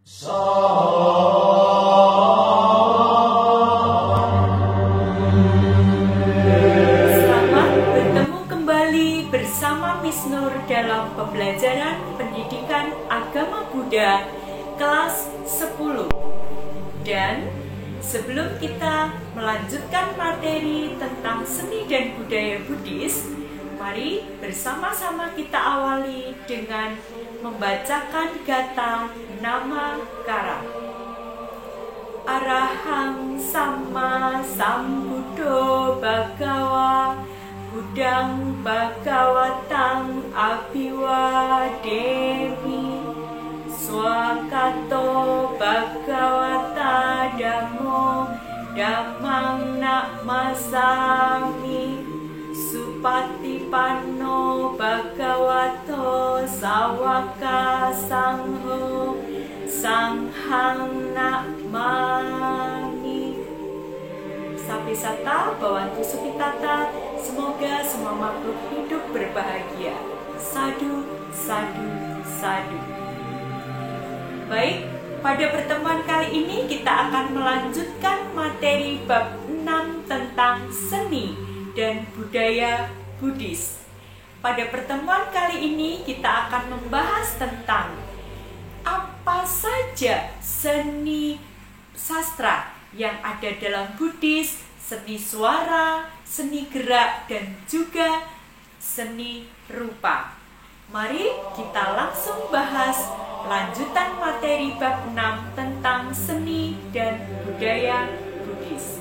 Selamat bertemu kembali bersama Miss Nur dalam pembelajaran pendidikan agama Buddha kelas 10. Dan sebelum kita melanjutkan materi tentang seni dan budaya Buddhis, mari bersama-sama kita awali dengan membacakan gata nama kara. Arahang Sama Sambuddho Bhagawa Buddhang Bhagawatang Abhiwademi Swakato Bhagawata Dhammo Dhammang Namasami Supatipanno Bhagavato Sawaka Sangho Sanghang Namami. Sapi-sata Bawantu Supitata, semoga semua makhluk hidup berbahagia. Sadu, sadu, sadu. Baik, pada pertemuan kali ini kita akan melanjutkan materi bab 6 tentang seni dan budaya Buddhis. Pada pertemuan kali ini kita akan membahas tentang apa saja seni sastra yang ada dalam Buddhis, seni suara, seni gerak, dan juga seni rupa. Mari kita langsung bahas lanjutan materi bab 6 tentang seni dan budaya Buddhis.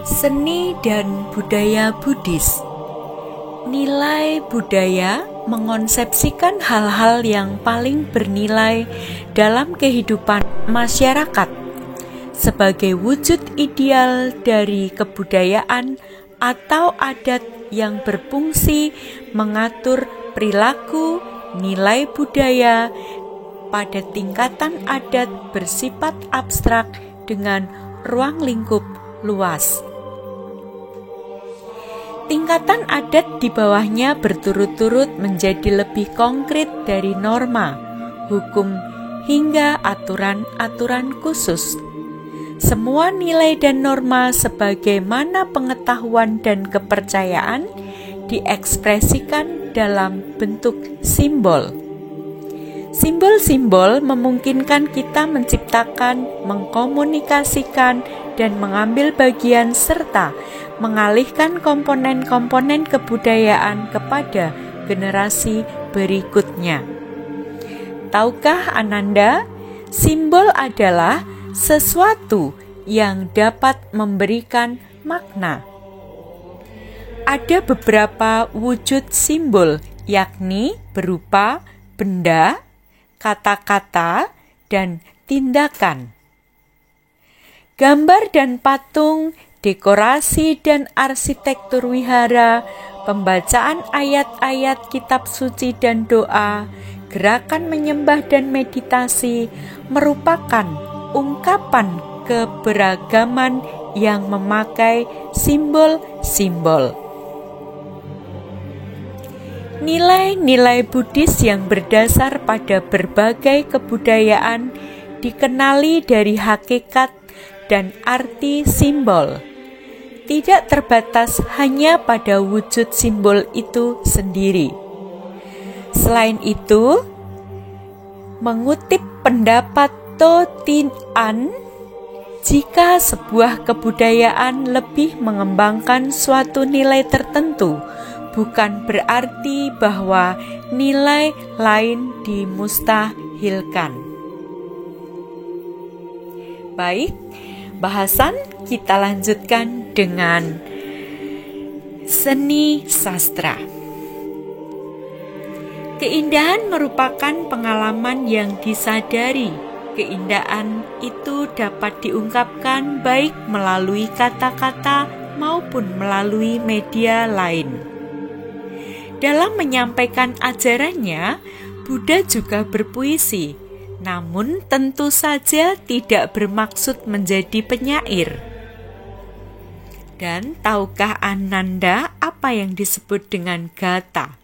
Seni dan budaya Buddhis. Nilai budaya mengonsepsikan hal-hal yang paling bernilai dalam kehidupan masyarakat sebagai wujud ideal dari kebudayaan atau adat yang berfungsi mengatur perilaku. Nilai budaya pada tingkatan adat bersifat abstrak dengan ruang lingkup luas. Tingkatan adat di bawahnya berturut-turut menjadi lebih konkret dari norma, hukum, hingga aturan-aturan khusus. Semua nilai dan norma sebagaimana pengetahuan dan kepercayaan diekspresikan dalam bentuk simbol. Simbol-simbol memungkinkan kita menciptakan, mengkomunikasikan, dan mengambil bagian serta mengalihkan komponen-komponen kebudayaan kepada generasi berikutnya. Tahukah Ananda, simbol adalah sesuatu yang dapat memberikan makna. Ada beberapa wujud simbol, yakni berupa benda, kata-kata, dan tindakan. Gambar dan patung, dekorasi dan arsitektur wihara, pembacaan ayat-ayat kitab suci dan doa, gerakan menyembah dan meditasi merupakan ungkapan keberagaman yang memakai simbol-simbol. Nilai-nilai Buddhis yang berdasar pada berbagai kebudayaan dikenali dari hakikat dan arti simbol. Tidak terbatas hanya pada wujud simbol itu sendiri. Selain itu, mengutip pendapat To Tin An, jika sebuah kebudayaan lebih mengembangkan suatu nilai tertentu, bukan berarti bahwa nilai lain dimustahilkan. Baik, bahasan kita lanjutkan dengan seni sastra. Keindahan merupakan pengalaman yang disadari. Keindahan itu dapat diungkapkan baik melalui kata-kata maupun melalui media lain. Dalam menyampaikan ajarannya, Buddha juga berpuisi, namun tentu saja tidak bermaksud menjadi penyair. Dan tahukah Ananda apa yang disebut dengan gata?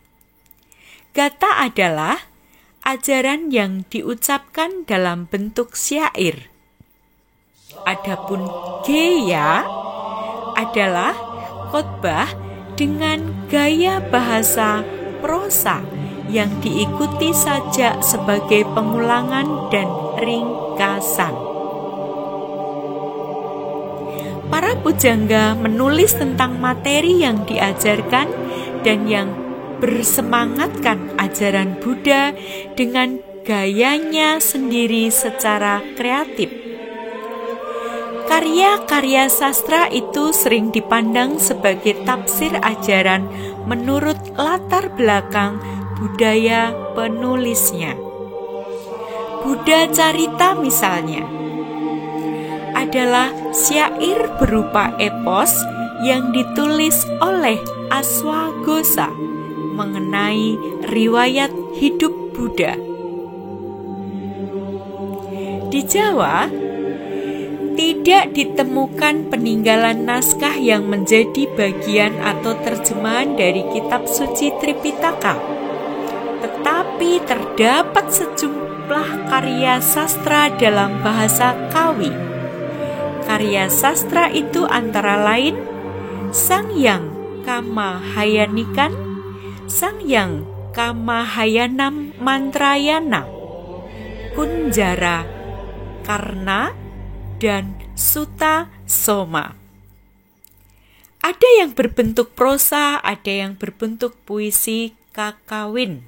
Gata adalah ajaran yang diucapkan dalam bentuk syair. Adapun geya adalah khotbah dengan gaya bahasa prosa yang diikuti sajak sebagai pengulangan dan ringkasan. Para pujangga menulis tentang materi yang diajarkan dan yang bersemangatkan ajaran Buddha dengan gayanya sendiri secara kreatif. Karya-karya sastra itu sering dipandang sebagai tafsir ajaran menurut latar belakang budaya penulisnya. Buddha Carita misalnya adalah syair berupa epos yang ditulis oleh Aswaghosa mengenai riwayat hidup Buddha. Di Jawa, tidak ditemukan peninggalan naskah yang menjadi bagian atau terjemahan dari kitab suci Tripitaka. Tetapi terdapat sejumlah karya sastra dalam bahasa Kawi. Karya sastra itu antara lain Sangyang Kamahayanikan, Sangyang Kamahayanam Mantrayana, Kunjara Karna, dan Sutta Soma. Ada yang berbentuk prosa, ada yang berbentuk puisi kakawin.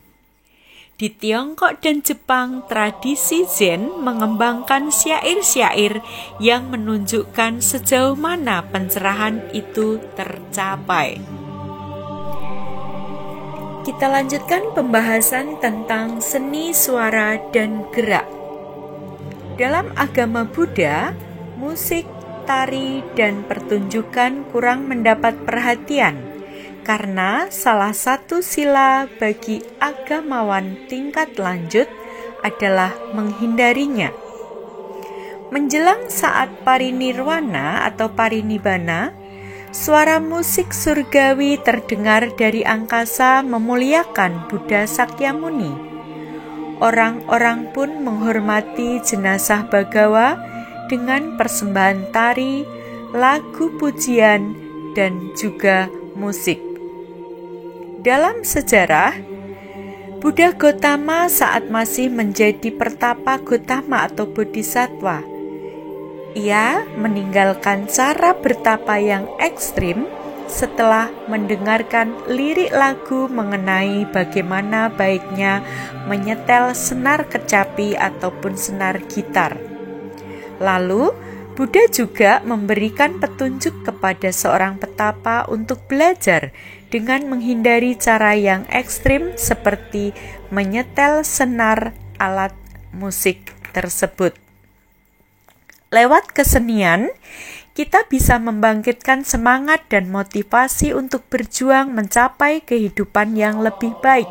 Di Tiongkok dan Jepang, tradisi Zen mengembangkan syair-syair yang menunjukkan sejauh mana pencerahan itu tercapai. Kita lanjutkan pembahasan tentang seni suara dan gerak. Dalam agama Buddha, musik, tari, dan pertunjukan kurang mendapat perhatian karena salah satu sila bagi agamawan tingkat lanjut adalah menghindarinya. Menjelang saat parinirwana atau parinibbana, suara musik surgawi terdengar dari angkasa memuliakan Buddha Sakyamuni. Orang-orang pun menghormati jenazah Bagawa dengan persembahan tari, lagu pujian, dan juga musik. Dalam sejarah, Buddha Gotama saat masih menjadi pertapa Gotama atau Bodhisattva, ia meninggalkan cara bertapa yang ekstrim setelah mendengarkan lirik lagu mengenai bagaimana baiknya menyetel senar kecapi ataupun senar gitar. Lalu, Buddha juga memberikan petunjuk kepada seorang petapa untuk belajar dengan menghindari cara yang ekstrim seperti menyetel senar alat musik tersebut. Lewat kesenian, kita bisa membangkitkan semangat dan motivasi untuk berjuang mencapai kehidupan yang lebih baik,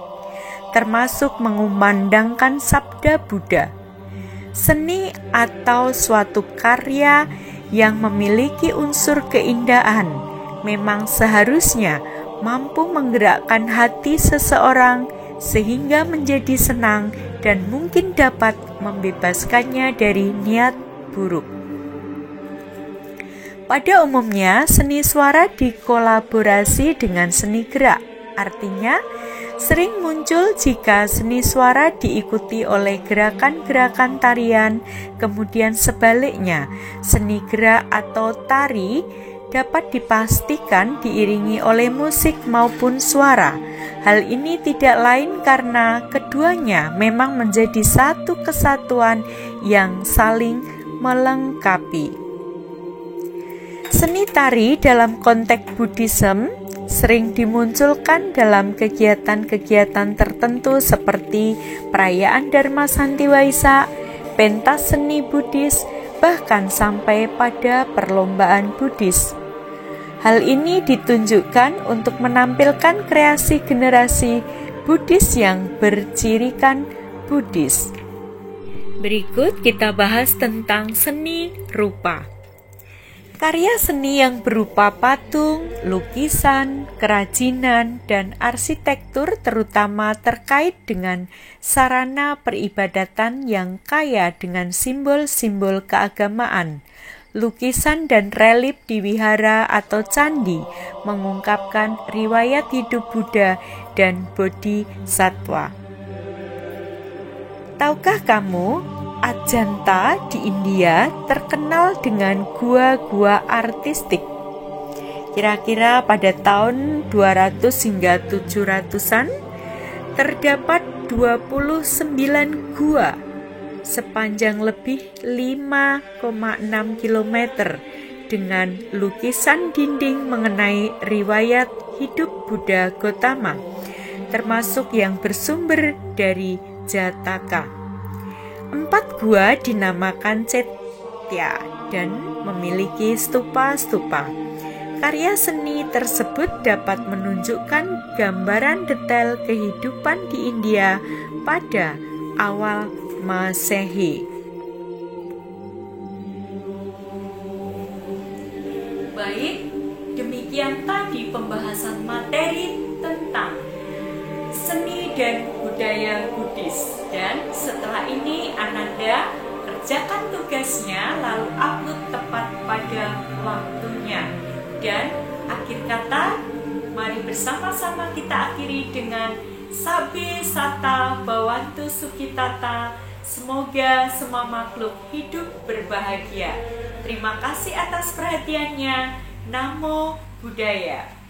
termasuk mengumandangkan sabda Buddha. Seni atau suatu karya yang memiliki unsur keindahan memang seharusnya mampu menggerakkan hati seseorang sehingga menjadi senang dan mungkin dapat membebaskannya dari niat buruk. Pada umumnya, seni suara dikolaborasi dengan seni gerak. Artinya, sering muncul jika seni suara diikuti oleh gerakan-gerakan tarian, kemudian sebaliknya, seni gerak atau tari dapat dipastikan diiringi oleh musik maupun suara. Hal ini tidak lain karena keduanya memang menjadi satu kesatuan yang saling melengkapi. Seni tari dalam konteks Buddhism sering dimunculkan dalam kegiatan-kegiatan tertentu seperti perayaan Dharma Santi Waisak, pentas seni Buddhis, bahkan sampai pada perlombaan Buddhis. Hal ini ditunjukkan untuk menampilkan kreasi generasi Buddhis yang bercirikan Buddhis. Berikut kita bahas tentang seni rupa. Karya seni yang berupa patung, lukisan, kerajinan, dan arsitektur terutama terkait dengan sarana peribadatan yang kaya dengan simbol-simbol keagamaan. Lukisan dan relief di wihara atau candi mengungkapkan riwayat hidup Buddha dan Bodhisattva. Tahukah kamu, Ajanta di India terkenal dengan gua-gua artistik. Kira-kira pada tahun 200 hingga 700-an terdapat 29 gua sepanjang lebih 5,6 km dengan lukisan dinding mengenai riwayat hidup Buddha Gautama, termasuk yang bersumber dari Jataka. 4 gua dinamakan Cetya dan memiliki stupa-stupa. Karya seni tersebut dapat menunjukkan gambaran detail kehidupan di India pada awal Masehi. Baik, demikian tadi pembahasan materi tentang seni dan budaya Buddhis. Dan setelah ini Ananda kerjakan tugasnya lalu upload tepat pada waktunya. Dan akhir kata, mari bersama-sama kita akhiri dengan Sabe Sata Bhavantu Sukhitata. Semoga semua makhluk hidup berbahagia. Terima kasih atas perhatiannya. Namo Buddhaya.